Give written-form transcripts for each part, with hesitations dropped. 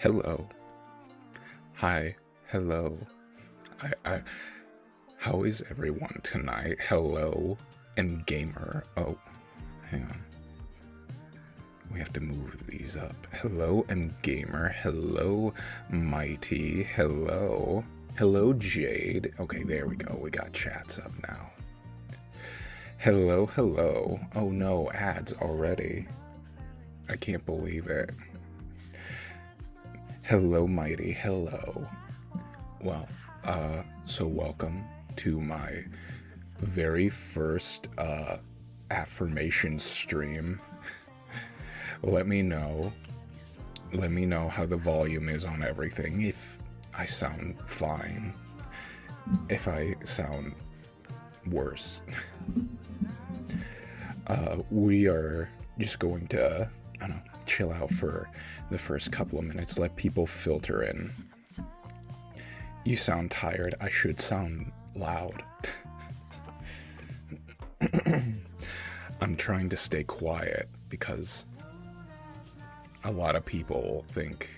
Hello. Hi. Hello. I how is everyone tonight? Hello and gamer. Oh, hang on. We have to move these up. Hello and gamer. Hello mighty. Hello. Hello Jade. Okay, there we go. We got chats up now. Hello, hello. Oh no, ads already. I can't believe it. Hello mighty. Hello. Well, so welcome to my very first affirmation stream. Let me know how the volume is on everything, if I sound fine, if I sound worse. We are just going to, I don't know, chill out for the first couple of minutes, let people filter in. You sound tired. I should sound loud. I'm trying to stay quiet because a lot of people think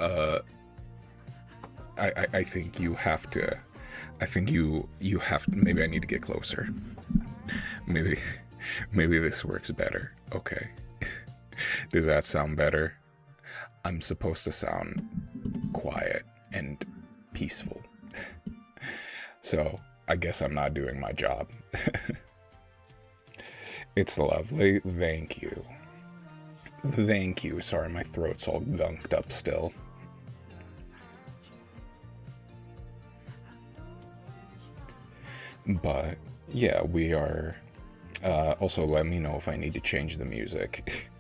I think you have to, maybe I need to get closer. Maybe this works better. Okay. Does that sound better? I'm supposed to sound quiet and peaceful. So I guess I'm not doing my job. It's lovely. Thank you. Thank you. Sorry, my throat's all gunked up still. But yeah, we are. Also, let me know if I need to change the music.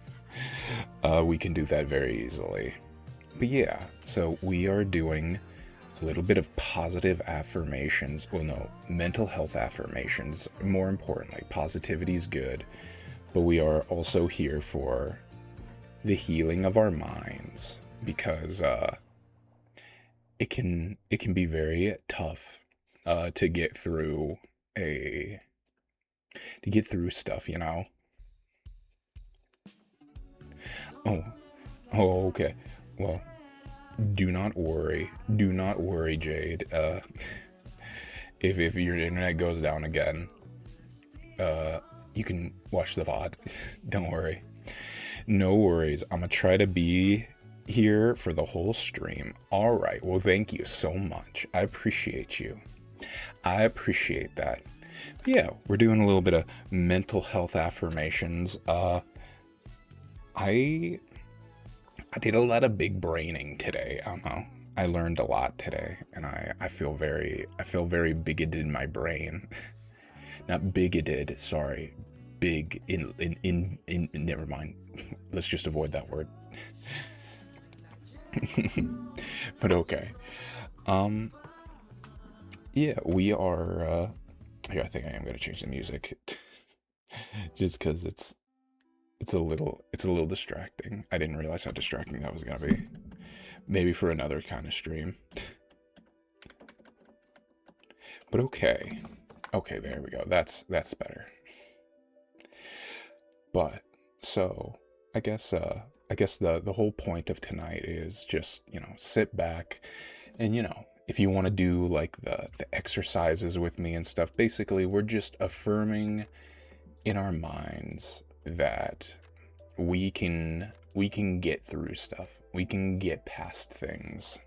We can do that very easily. But yeah, so we are doing a little bit of positive affirmations. Well, no, mental health affirmations. More importantly, positivity is good, but we are also here for the healing of our minds, because it can be very tough to get through stuff, you know. Oh, okay. Well, do not worry, Jade. If your internet goes down again, you can watch the VOD. Don't worry. No worries. I'm gonna try to be here for the whole stream. All right. Well, thank you so much. I appreciate you. I appreciate that. Yeah, we're doing a little bit of mental health affirmations. I did a lot of big braining today. I don't know. I learned a lot today, and I feel very bigoted in my brain. Not bigoted, sorry. Big in never mind. Let's just avoid that word. But okay. Yeah, we are here, I think I am going to change the music. Just cuz it's a little distracting. I didn't realize how distracting that was going to be. Maybe for another kind of stream. But okay. Okay, there we go. That's better. But so I guess the whole point of tonight is just, you know, sit back and, you know, if you want to do like the exercises with me and stuff, basically we're just affirming in our minds that we can get through stuff. We can get past things.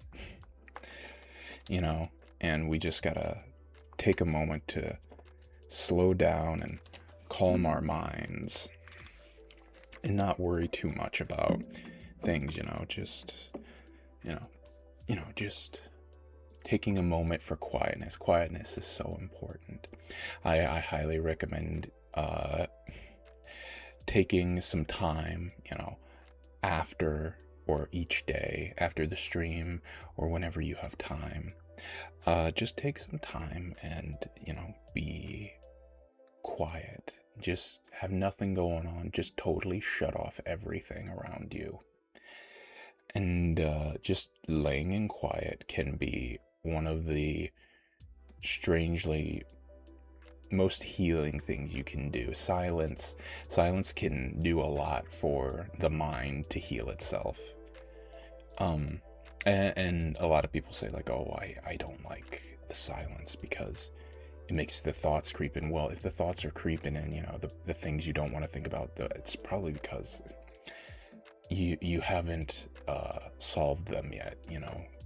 You know, and we just gotta take a moment to slow down and calm our minds and not worry too much about things, you know, just just taking a moment for quietness. Quietness is so important. I highly recommend taking some time, you know, after or each day after the stream or whenever you have time. Just take some time and, you know, be quiet. Just have nothing going on. Just totally shut off everything around you. And just laying in quiet can be one of the strangely most healing things you can do. Silence can do a lot for the mind to heal itself. And a lot of people say like, oh, I don't like the silence because it makes the thoughts creep in. Well, if the thoughts are creeping in, the things you don't want to think about, it's probably because you haven't solved them yet.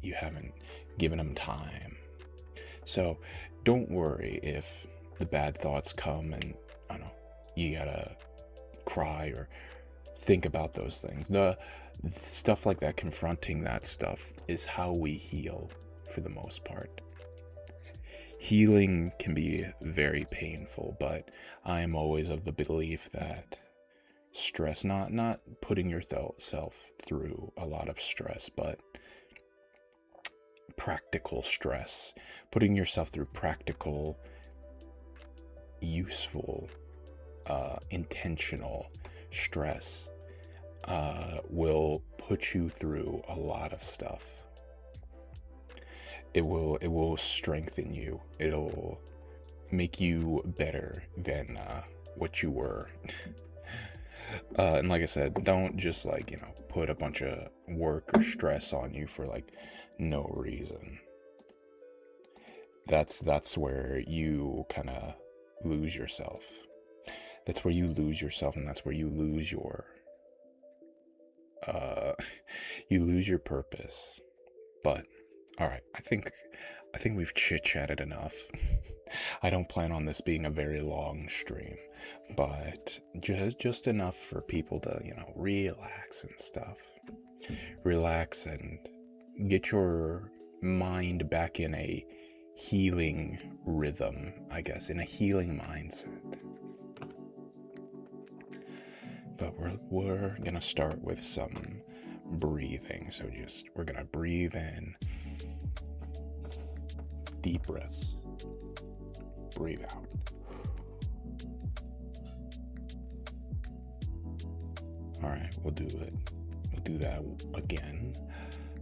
You haven't given them time. So don't worry if the bad thoughts come and, I don't know, you gotta cry or think about those things. The stuff like that, confronting that stuff, is how we heal for the most part. Healing can be very painful, but I am always of the belief that stress, not putting yourself through a lot of stress, but practical stress, putting yourself through practical, useful, intentional stress will put you through a lot of stuff. It will strengthen you. It'll make you better than what you were. And like I said, don't just put a bunch of work or stress on you for no reason. That's where you kind of lose yourself. That's where you lose yourself, and that's where you lose your purpose. But all right, I think we've chit-chatted enough. I don't plan on this being a very long stream, but just enough for people to, relax and stuff. Relax and get your mind back in a healing rhythm, I guess, in a healing mindset. But we're gonna start with some breathing. So we're gonna breathe in, deep breaths, breathe out. All right, we'll do that again.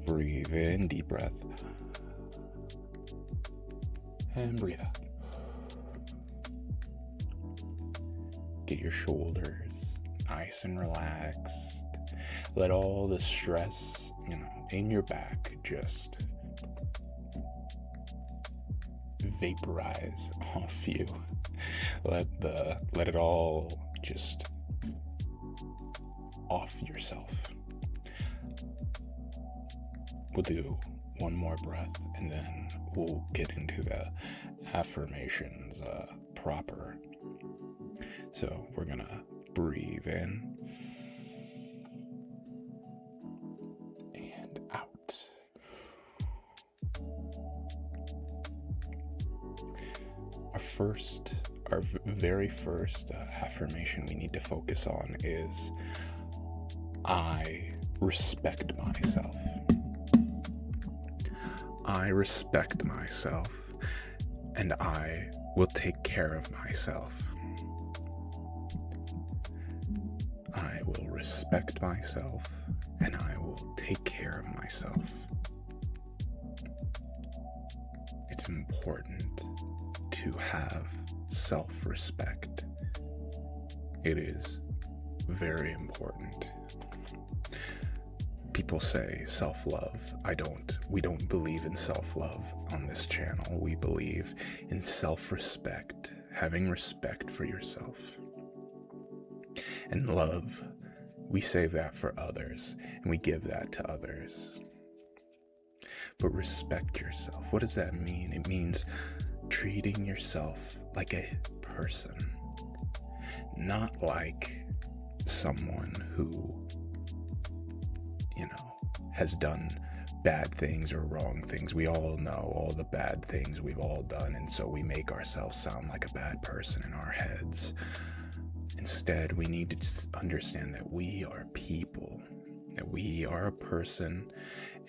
Breathe in, deep breath, and breathe out. Get your shoulders nice and relaxed. Let all the stress, in your back just vaporize off you. Let it all just off yourself. We'll do one more breath and then we'll get into the affirmations proper. So we're gonna breathe in and out. Our very first affirmation we need to focus on is, I respect myself. I respect myself, and I will take care of myself. I will respect myself, and I will take care of myself. It's important to have self-respect. It is very important. People say self-love. We don't believe in self-love on this channel. We believe in self-respect, having respect for yourself. And love, we save that for others, and we give that to others. But respect yourself. What does that mean? It means treating yourself like a person, not like someone who, has done bad things or wrong things. We all know all the bad things we've all done, and so we make ourselves sound like a bad person in our heads. Instead, we need to understand that we are people, that we are a person,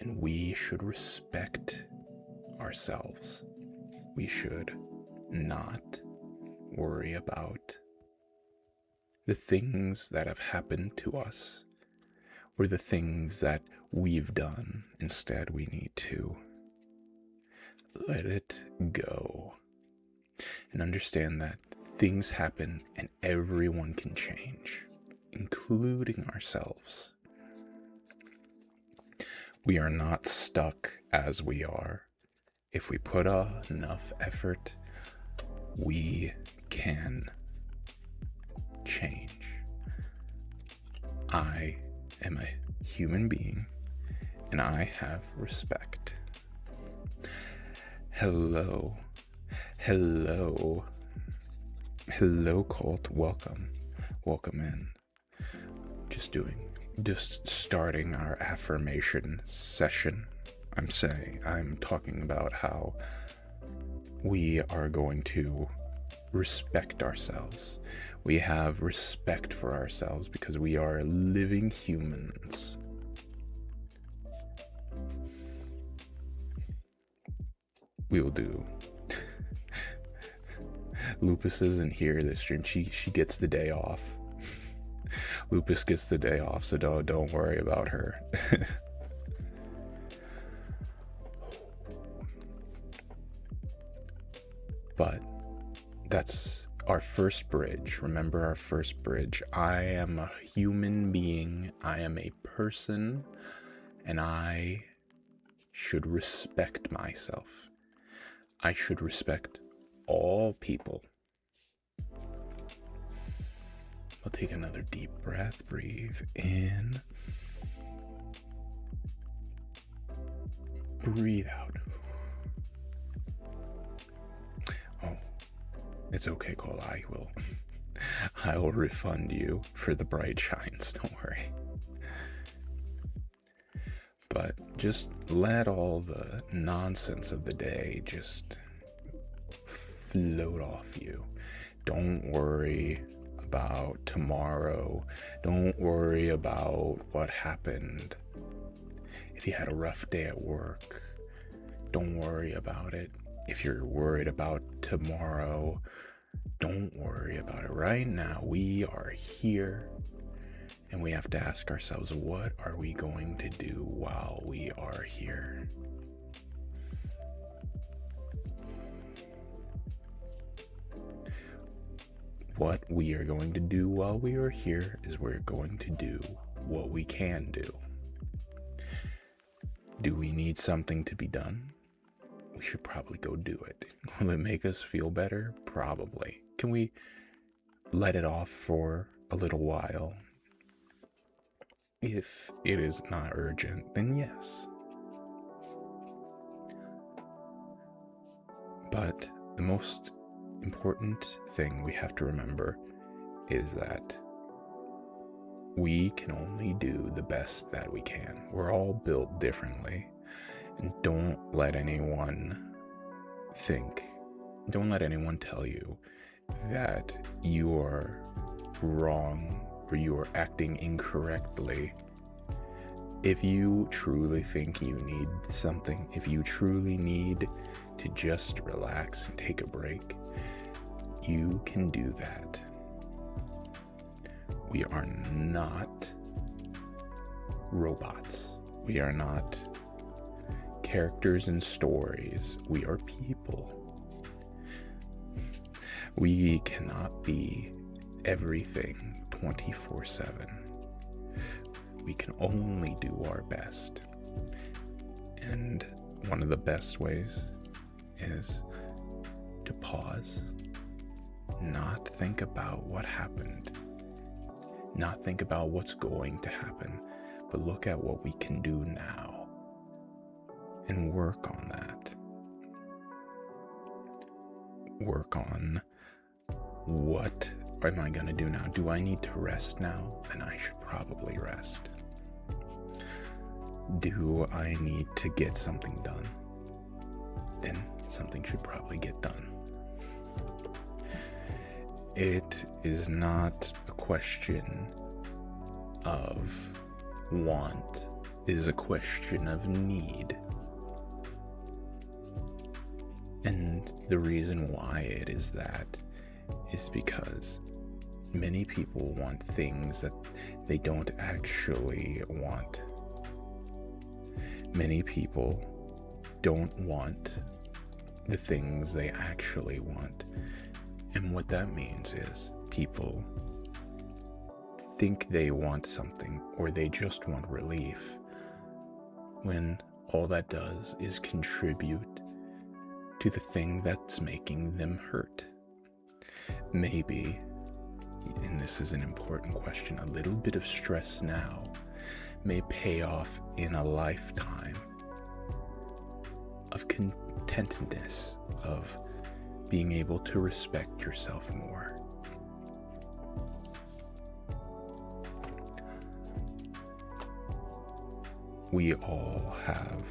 and we should respect ourselves. We should not worry about the things that have happened to us or the things that we've done. Instead, we need to let it go and understand that things happen and everyone can change, including ourselves. We are not stuck as we are. If we put enough effort, we can change. I am a human being, and I have respect. Hello, cult. Welcome in. Just starting our affirmation session. I'm talking about how we are going to respect ourselves. We have respect for ourselves because we are living humans. We will do. Lupus isn't here this stream. She gets the day off. Lupus gets the day off, so don't worry about her. But that's our first bridge. Remember our first bridge. I am a human being. I am a person, and I should respect myself. I should respect all people. I'll take another deep breath. Breathe in. Breathe out. Oh, it's okay, Cole. I'll refund you for the bright shines. Don't worry. But just let all the nonsense of the day just float off you. Don't worry about tomorrow. Don't worry about what happened. If you had a rough day at work, don't worry about it. If you're worried about tomorrow, don't worry about it. Right now, we are here, and we have to ask ourselves, what are we going to do while we are here? What we are going to do while we are here is we're going to do what we can do. Do we need something to be done? We should probably go do it. Will it make us feel better? Probably. Can we let it off for a little while? If it is not urgent, then yes. But the most important thing we have to remember is that we can only do the best that we can. We're all built differently. And don't let anyone tell you that you are wrong or you are acting incorrectly. If you truly think you need something, if you truly need to just relax and take a break, you can do that. We are not robots. We are not characters in stories. We are people. We cannot be everything 24/7. We can only do our best. And one of the best ways is to pause, not think about what happened, not think about what's going to happen, but look at what we can do now and work on that. Work on, what am I going to do now? Do I need to rest now? Then I should probably rest. Do I need to get something done? Then something should probably get done. It is not a question of want, it is a question of need. And the reason why it is that is because many people want things that they don't actually want. Many people don't want the things they actually want. And what that means is people think they want something, or they just want relief, when all that does is contribute to the thing that's making them hurt. Maybe, and this is an important question, a little bit of stress now may pay off in a lifetime of contentedness, of being able to respect yourself more. We all have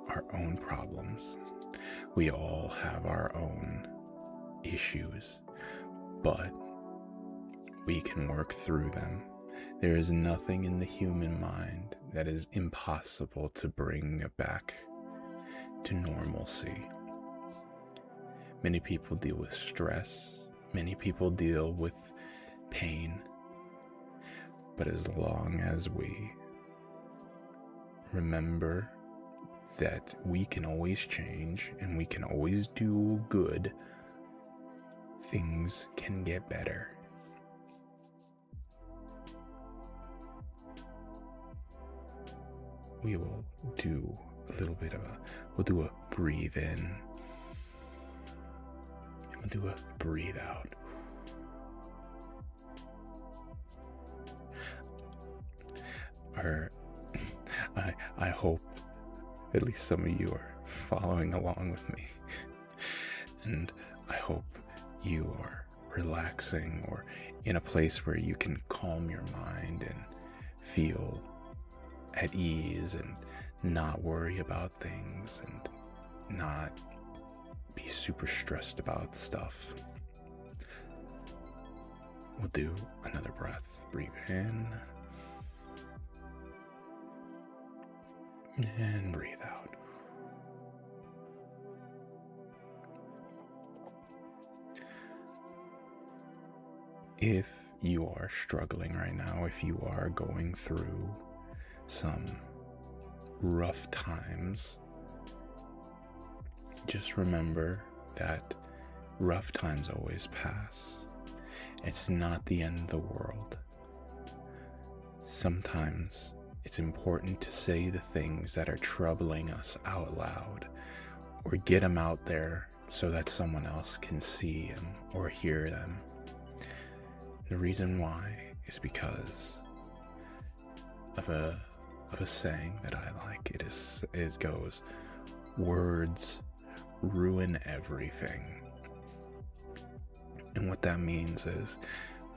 our own problems. We all have our own issues, but we can work through them. There is nothing in the human mind that is impossible to bring it back to normalcy. Many people deal with stress. Many people deal with pain. But as long as we remember that we can always change and we can always do good, things can get better. We will do a little bit of we'll do a breathe in, and we'll do a breathe out. I hope at least some of you are following along with me. And I hope you are relaxing or in a place where you can calm your mind and feel at ease and not worry about things and not be super stressed about stuff. We'll do another breath. Breathe in and breathe out. If you are struggling right now, if you are going through some rough times, just remember that rough times always pass. It's not the end of the world. Sometimes it's important to say the things that are troubling us out loud, or get them out there so that someone else can see them or hear them. The reason why is because of a saying that I like. It goes, words ruin everything. And what that means is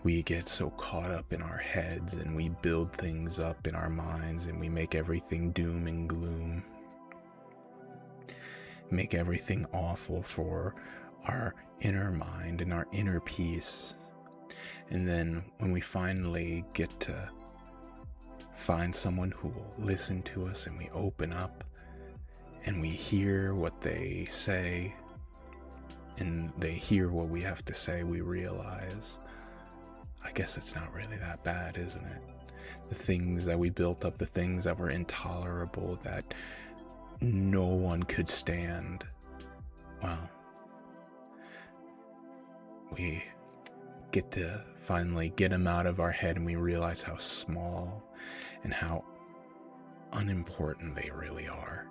we get so caught up in our heads and we build things up in our minds and we make everything doom and gloom. Make everything awful for our inner mind and our inner peace. And then when we finally get to find someone who will listen to us and we open up and we hear what they say and they hear what we have to say, we realize, I guess it's not really that bad, isn't it? The things that we built up, the things that were intolerable, that no one could stand, well, we get to finally get them out of our head and we realize how small and how unimportant they really are.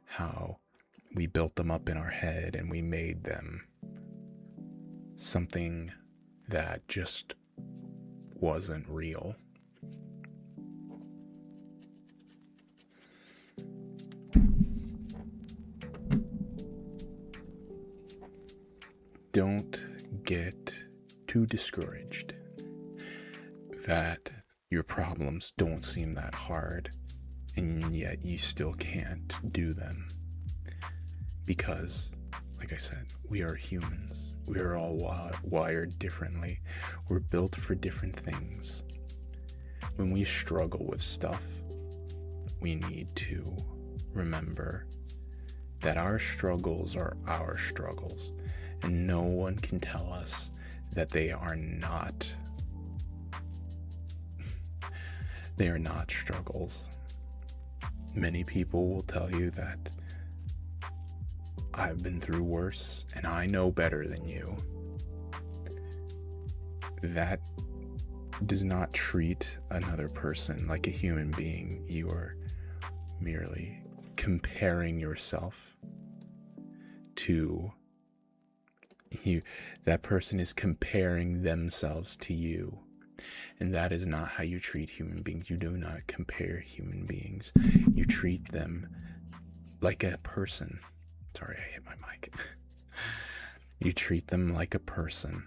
How we built them up in our head and we made them something that just wasn't real. Don't get too discouraged that your problems don't seem that hard and yet you still can't do them. Because, like I said, we are humans. We are all wired differently. We're built for different things. When we struggle with stuff, we need to remember that our struggles are our struggles, and no one can tell us that they are not struggles. Many people will tell you that I've been through worse, and I know better than you. That does not treat another person like a human being. You are merely comparing yourself to you. That person is comparing themselves to you. And that is not how you treat human beings. You do not compare human beings. You treat them like a person. Sorry, I hit my mic. You treat them like a person.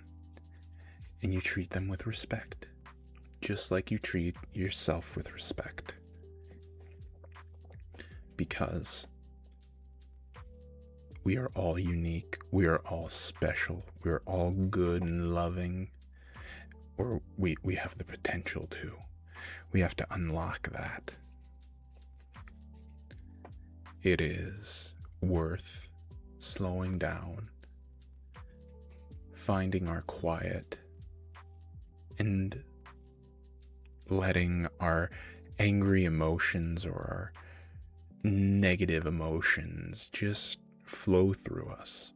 And you treat them with respect. Just like you treat yourself with respect. Because we are all unique. We are all special. We are all good and loving. Or we have the potential to. We have to unlock that. It is worth slowing down, finding our quiet, and letting our angry emotions or our negative emotions just flow through us.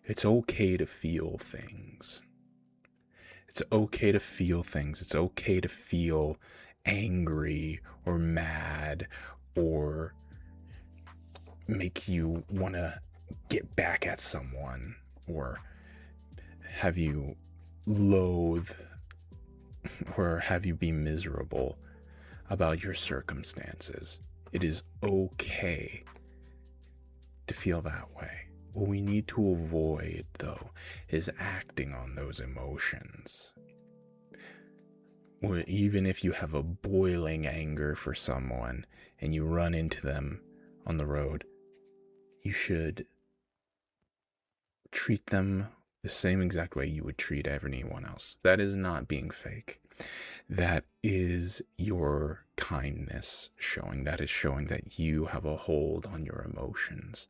It's okay to feel things. It's okay to feel things. It's okay to feel angry or mad or make you want to get back at someone or have you loathe or have you be miserable about your circumstances. It is okay to feel that way. What we need to avoid, though, is acting on those emotions. Even if you have a boiling anger for someone and you run into them on the road, you should treat them the same exact way you would treat anyone else. That is not being fake. That is your kindness showing. That is showing that you have a hold on your emotions.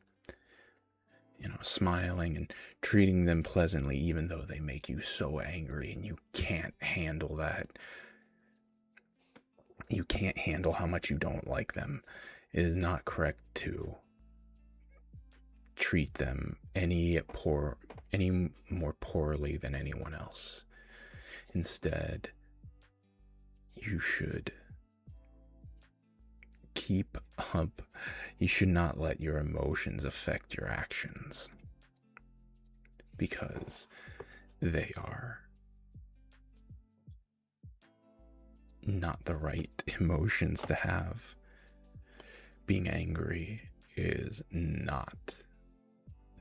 Smiling and treating them pleasantly, even though they make you so angry and you can't handle that. You can't handle how much you don't like them. It is not correct to treat them any more poorly than anyone else. Instead, you should keep up. You should not let your emotions affect your actions, because they are not the right emotions to have. Being angry is not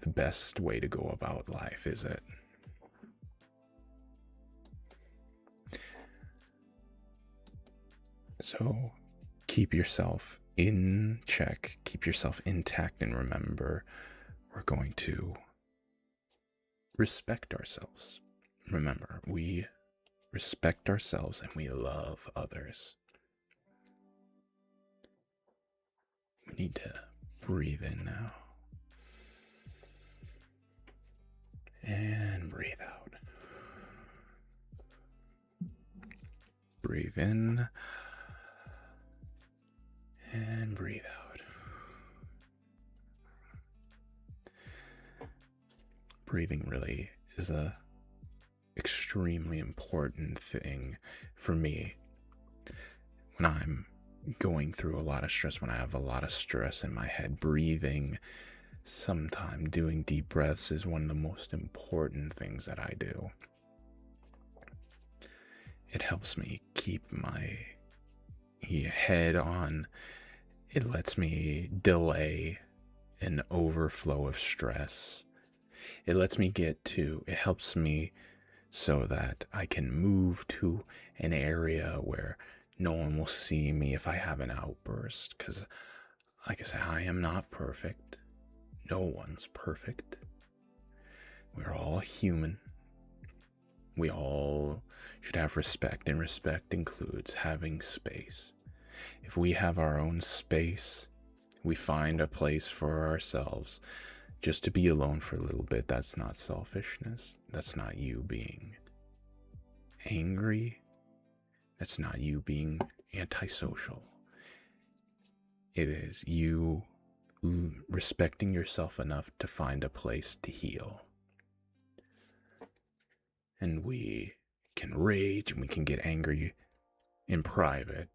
the best way to go about life, is it? So keep yourself in check, keep yourself intact, and remember, we're going to respect ourselves. Remember, we respect ourselves and we love others. We need to breathe in now. And breathe out. Breathe in. And breathe out. Breathing really is a extremely important thing for me when I'm going through a lot of stress, when I have a lot of stress in my head. Breathing, sometime doing deep breaths, is one of the most important things that I do. It helps me keep my head on. It lets me delay an overflow of stress. It helps me so that I can move to an area where no one will see me if I have an outburst. Because, like I said, I am not perfect. No one's perfect. We're all human. We all should have respect, and respect includes having space. If we have our own space, we find a place for ourselves just to be alone for a little bit. That's not selfishness. That's not you being angry. That's not you being antisocial. It is you respecting yourself enough to find a place to heal. And we can rage and we can get angry in private,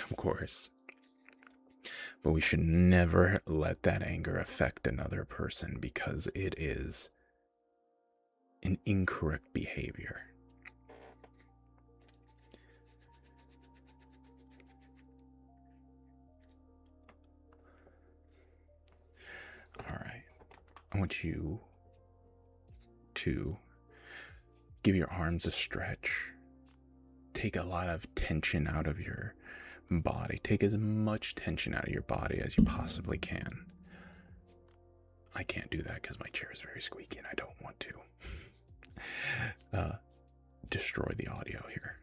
of course. But we should never let that anger affect another person, because it is an incorrect behavior. All right. I want you to give your arms a stretch. Take a lot of tension out of your body. Take as much tension out of your body as you possibly can. I can't do that because my chair is very squeaky and I don't want to destroy the audio here.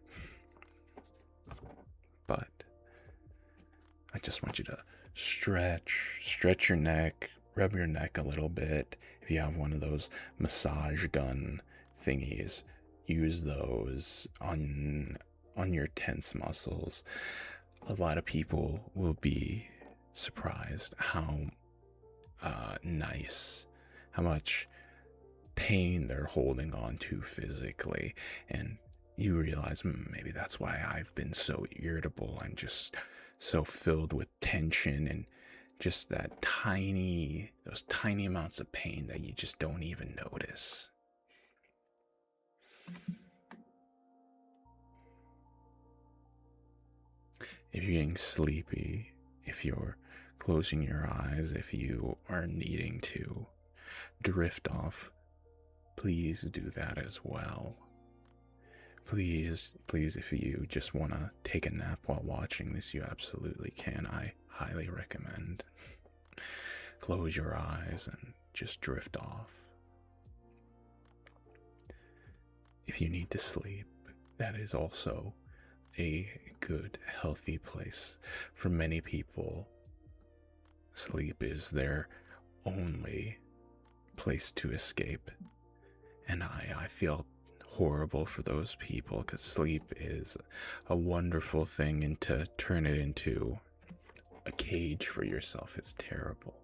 But I just want you to stretch your neck, rub your neck a little bit. If you have one of those massage gun thingies, use those on your tense muscles. A lot of people will be surprised how how much pain they're holding on to physically, and you realize maybe that's why I've been so irritable. I'm just so filled with tension and just those tiny amounts of pain that you just don't even notice. If you're getting sleepy, if you're closing your eyes, if you are needing to drift off, please do that as well. Please, if you just want to take a nap while watching this, you absolutely can. I highly recommend. Close your eyes and just drift off. If you need to sleep, that is also a good, healthy place. For many people, sleep is their only place to escape. And I feel horrible for those people, because sleep is a wonderful thing, and to turn it into a cage for yourself is terrible.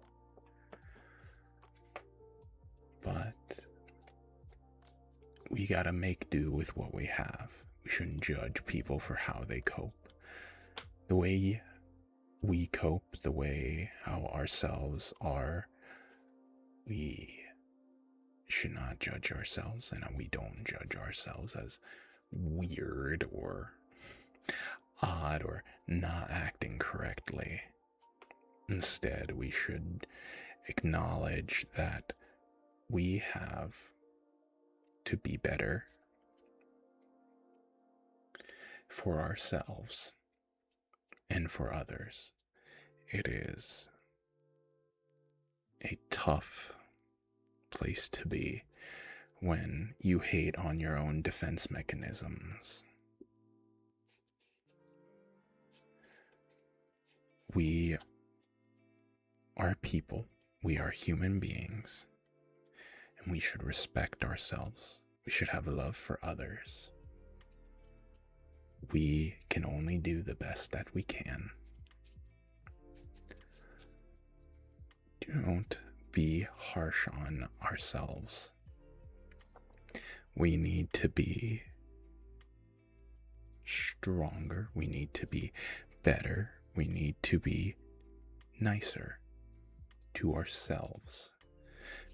But we gotta make do with what we have. We shouldn't judge people for how they cope. The way we cope, the way how ourselves are, we should not judge ourselves, and we don't judge ourselves as weird or odd or not acting correctly. Instead, we should acknowledge that we have to be better for ourselves and for others. It is a tough place to be when you hate on your own defense mechanisms. We are people, we are human beings, and we should respect ourselves. We should have love for others. We can only do the best that we can. Don't be harsh on ourselves. We need to be stronger. We need to be better. We need to be nicer to ourselves,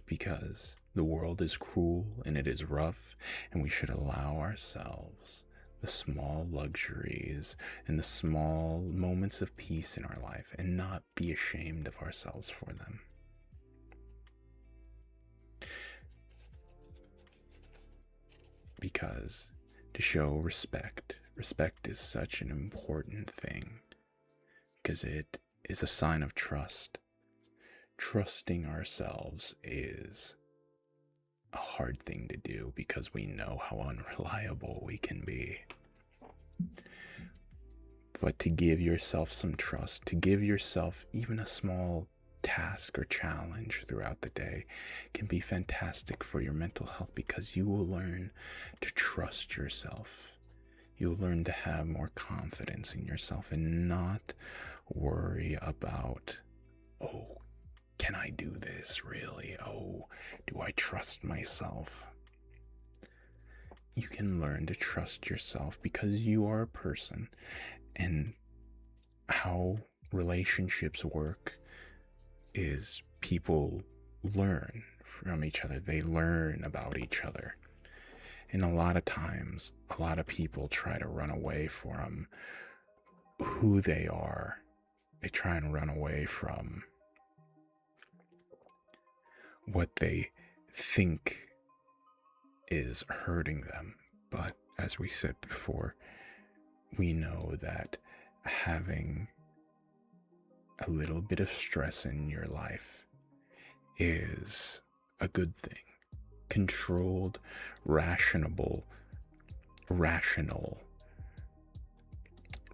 because the world is cruel and it is rough, and we should allow ourselves the small luxuries and the small moments of peace in our life, and not be ashamed of ourselves for them. Because to show respect is such an important thing, because it is a sign of trust. Trusting ourselves is a hard thing to do, because we know how unreliable we can be. But to give yourself some trust, to give yourself even a small task or challenge throughout the day, can be fantastic for your mental health, because you will learn to trust yourself. You'll learn to have more confidence in yourself and not worry about, oh, can I do this really? Oh, do I trust myself? You can learn to trust yourself because you are a person, and how relationships work is people learn from each other. They learn about each other. And a lot of times, a lot of people try to run away from who they are. They try and run away from what they think is hurting them. But as we said before, we know that having a little bit of stress in your life is a good thing. Controlled, rational,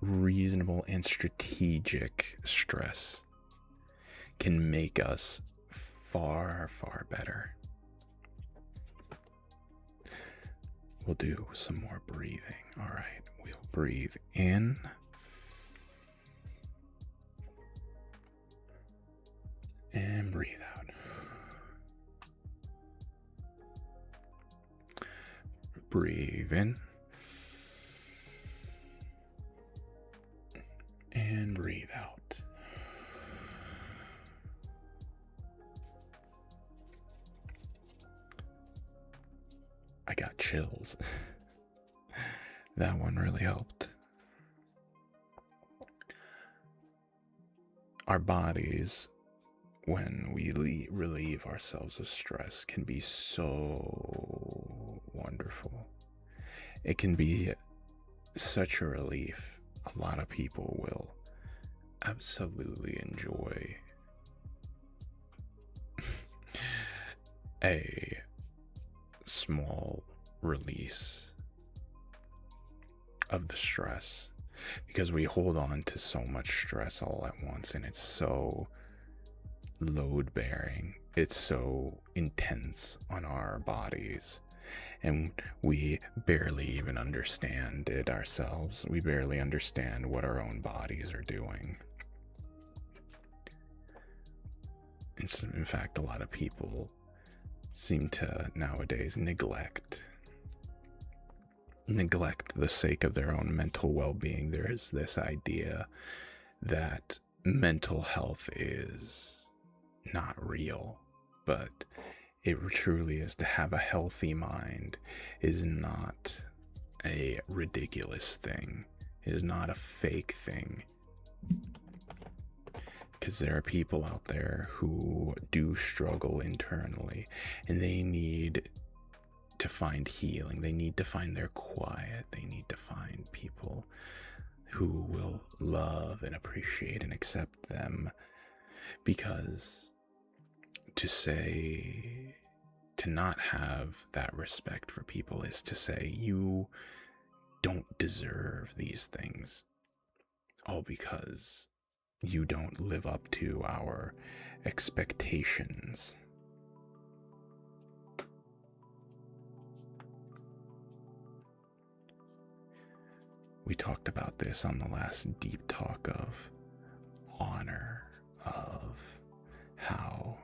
reasonable, and strategic stress can make us far, far better. We'll do some more breathing. All right, we'll breathe in. And breathe out. Breathe in. And breathe out. I got chills. That one really helped. Our bodies, when we relieve ourselves of stress, can be so wonderful. It can be such a relief. A lot of people will absolutely enjoy a small release of the stress, because we hold on to so much stress all at once, and it's so load bearing, it's so intense on our bodies, and we barely even understand it ourselves. We barely understand what our own bodies are doing. In fact, a lot of people seem to nowadays neglect the sake of their own mental well-being. There is this idea that mental health is not real, but it truly is. To have a healthy mind is not a ridiculous thing. It is not a fake thing. Because there are people out there who do struggle internally, and they need to find healing. They need to find their quiet. They need to find people who will love and appreciate and accept them. Because to not have that respect for people is to say you don't deserve these things, all because you don't live up to our expectations. We talked about this on the last deep talk of honor, of how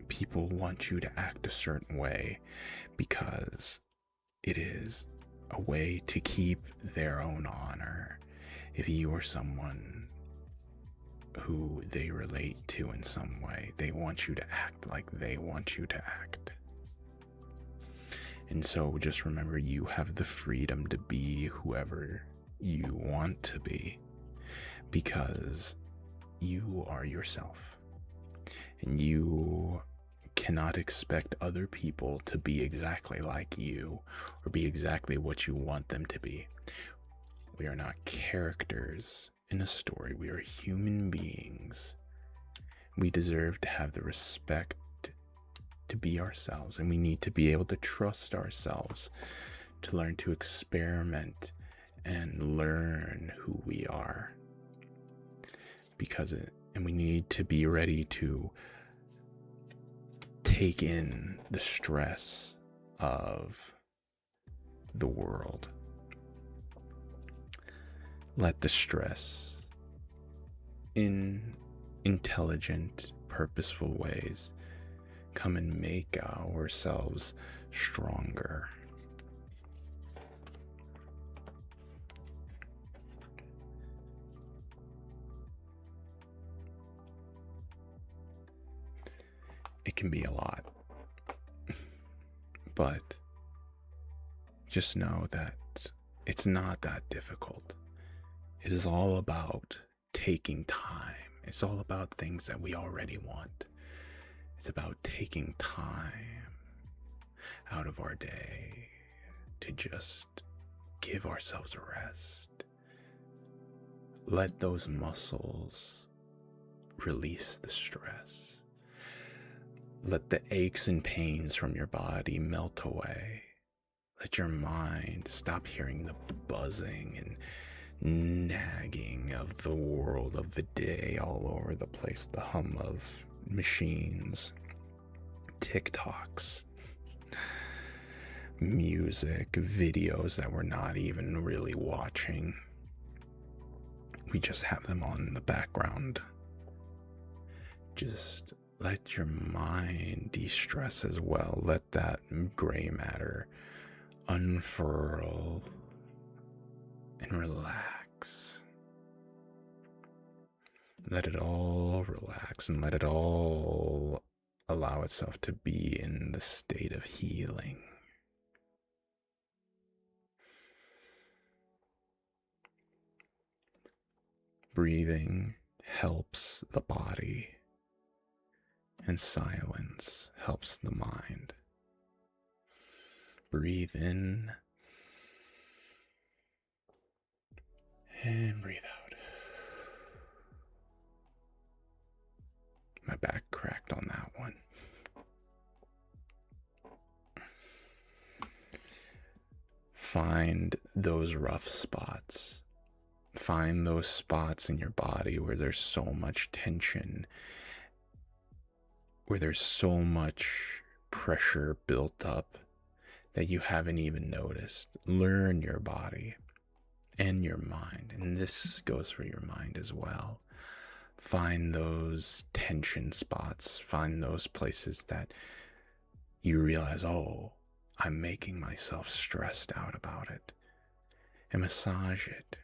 people want you to act a certain way because it is a way to keep their own honor. If you are someone who they relate to in some way, they want you to act like they want you to act. And so just remember, you have the freedom to be whoever you want to be, because you are yourself, and you cannot expect other people to be exactly like you or be exactly what you want them to be. We are not characters in a story. We are human beings. We deserve to have the respect to be ourselves, and we need to be able to trust ourselves to learn to experiment and learn who we are. And we need to be ready to take in the stress of the world. Let the stress in intelligent, purposeful ways come and make ourselves stronger. It can be a lot, but just know that it's not that difficult. It is all about taking time. It's all about things that we already want. It's about taking time out of our day to just give ourselves a rest. Let those muscles release the stress. Let the aches and pains from your body melt away. Let your mind stop hearing the buzzing and nagging of the world of the day all over the place, the hum of machines, TikToks, music, videos that we're not even really watching. We just have them on in the background. Just let your mind de-stress as well. Let that gray matter unfurl and relax. Let it all relax and let it all allow itself to be in the state of healing. Breathing helps the body, and silence helps the mind. Breathe in and breathe out. My back cracked on that one. Find those rough spots. Find those spots in your body where there's so much tension, where there's so much pressure built up that you haven't even noticed. Learn your body and your mind, and this goes for your mind as well. Find those tension spots. Find those places that you realize, oh, I'm making myself stressed out about it. And massage it.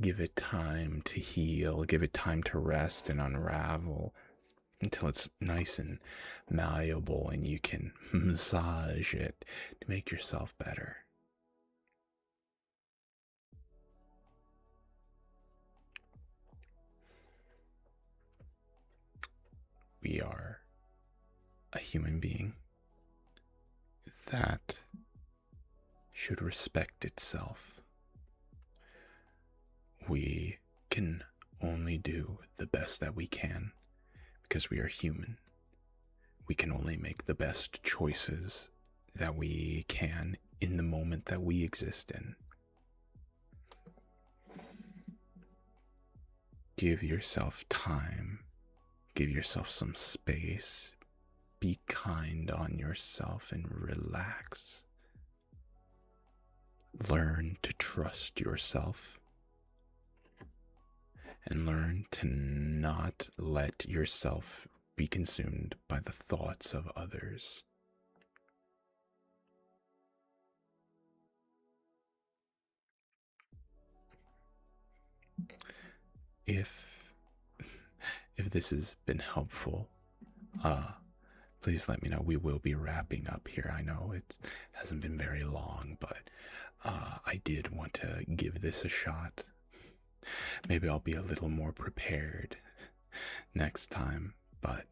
Give it time to heal. Give it time to rest and unravel until it's nice and malleable and you can massage it to make yourself better. We are a human being that should respect itself. We can only do the best that we can because we are human. We can only make the best choices that we can in the moment that we exist in. Give yourself time. Give yourself some space. Be kind on yourself and relax. Learn to trust yourself. And learn to not let yourself be consumed by the thoughts of others. If this has been helpful, please let me know. We will be wrapping up here. I know it hasn't been very long, but I did want to give this a shot. Maybe I'll be a little more prepared next time, but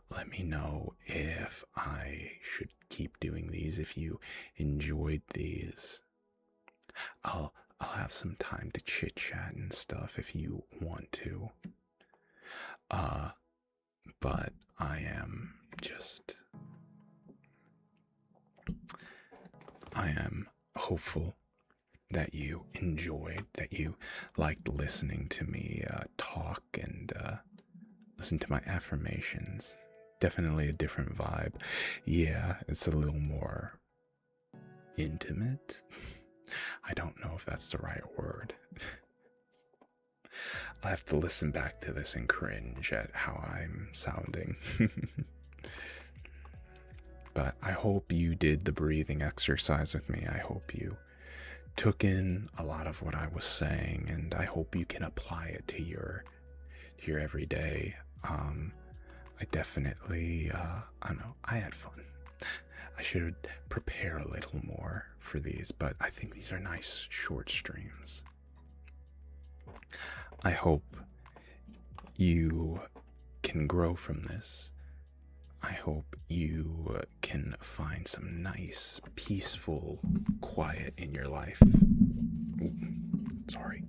let me know if I should keep doing these. If you enjoyed these, I'll have some time to chit chat and stuff if you want to. But I am hopeful that you enjoyed, that you liked listening to me talk and listen to my affirmations. Definitely a different vibe. Yeah, it's a little more intimate. I don't know if that's the right word. I have to listen back to this and cringe at how I'm sounding. But I hope you did the breathing exercise with me. I hope you took in a lot of what I was saying, and I hope you can apply it to your everyday. I definitely, I don't know, I had fun. I should prepare a little more for these, but I think these are nice short streams. I hope you can grow from this. I hope you can find some nice, peaceful quiet in your life. Ooh, sorry.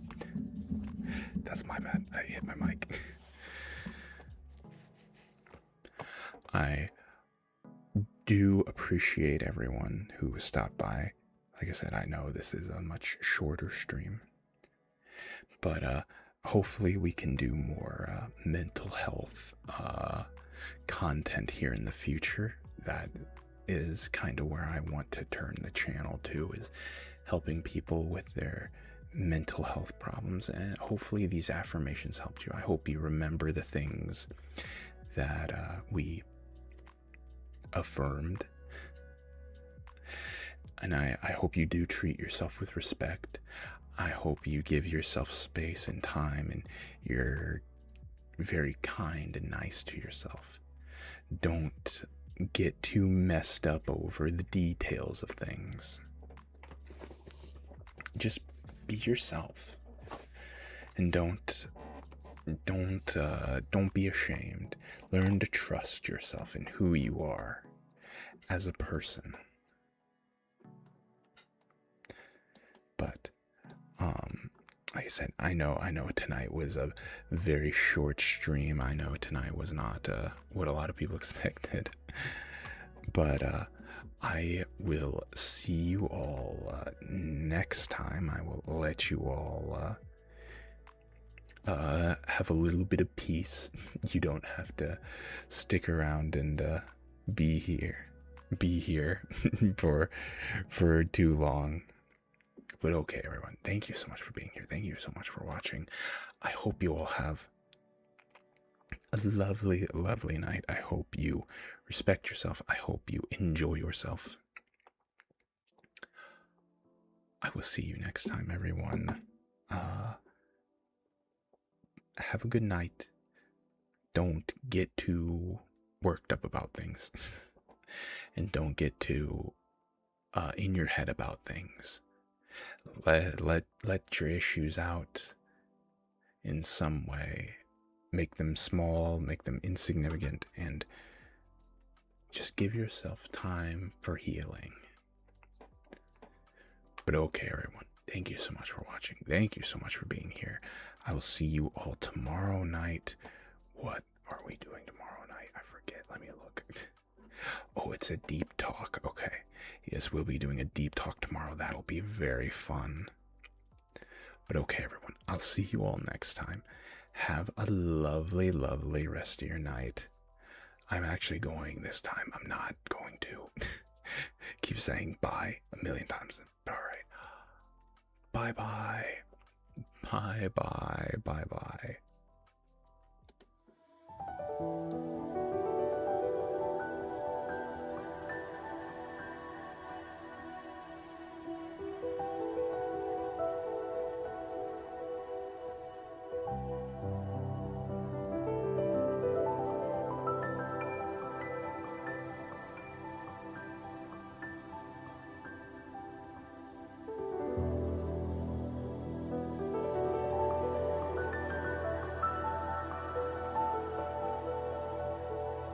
That's my bad. I hit my mic. I do appreciate everyone who stopped by. Like I said, I know this is a much shorter stream, but hopefully we can do more mental health content here in the future. That is kind of where I want to turn the channel to, is helping people with their mental health problems, and hopefully these affirmations helped you. I hope you remember the things that we affirmed, and I hope you do treat yourself with respect. I hope you give yourself space and time, and you're very kind and nice to yourself. Don't get too messed up over the details of things. Just be yourself, and don't be ashamed. Learn to trust yourself and who you are as a person. But like I said, I know tonight was a very short stream. I know tonight was not what a lot of people expected. But I will see you all next time. I will let you all have a little bit of peace. You don't have to stick around and be here for too long. But okay, everyone, thank you so much for being here. Thank you so much for watching. I hope you all have a lovely, lovely night. I hope you respect yourself. I hope you enjoy yourself. I will see you next time, everyone. Have a good night. Don't get too worked up about things. And don't get too in your head about things. Let your issues out in some way. Make them small, make them insignificant, and just give yourself time for healing. But okay, everyone, thank you so much for watching. Thank you so much for being here. I will see you all tomorrow night. What are we doing tomorrow night? I forget. Let me look. Oh, it's a deep talk. Okay. Yes, we'll be doing a deep talk tomorrow. That'll be very fun. But okay, everyone, I'll see you all next time. Have a lovely, lovely rest of your night. I'm actually going this time. I'm not going to keep saying bye a million times. But all right. Bye-bye. Bye-bye. Bye-bye.